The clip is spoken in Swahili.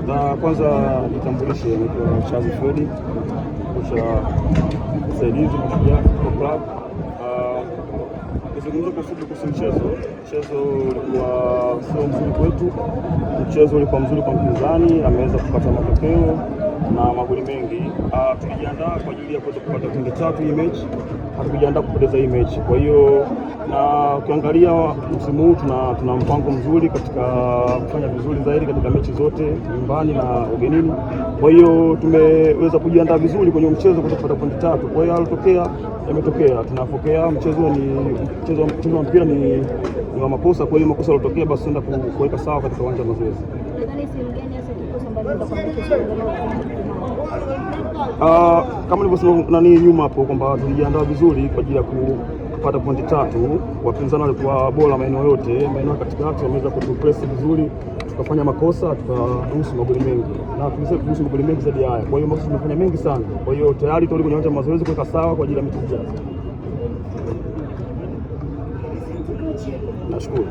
Na kwanza nitambulishe, naitwa Charles Fredi, kocha msaidizi Mashujaa Club. Nizungumza kwa ufupi kuhusu mchezo ulikuwa sio mzuri kwetu. Mchezo ulikuwa mzuri kwa mpinzani, ameweza kupata matokeo na magoli mengi. Tulijiandaa kwa ajili ya kuweza kupata pointi 3 hii mechi, hatukujiandaa kupoteza hii mechi. Kwa hiyo na ukiangalia msimu huu tuna mpango mzuri katika kufanya vizuri zaidi katika mechi zote, nyumbani na ugenini. Kwa hiyo tumeweza kujiandaa vizuri kwenye mchezo kupata pointi 3. Kwa hiyo alotokea yametokea, tunapokea. Mchezo wa mpira ni wa makosa. Kwa hiyo makosa yalotokea basi tuenda kuweka sawa katika uwanja wa mazoezi. Kama nilivyosema nyuma hapo kwamba tulijiandaa vizuri kwa ajili ya kupata pointi 3. Wapinzani walikuwa bora maeneo yote, maeneo katikati wameweza kutupress vizuri, tukafanya makosa, tukaruhusu magoli mengi na tuliruhusu magoli mengi zaidi haya. Kwa hiyo makosa tumefanya mengi sana. Kwa hiyo tayari turudi kwenye uwanja wa mazoezi kuweka sawa kwa ajili ya mechi ijayo. Nashukuru.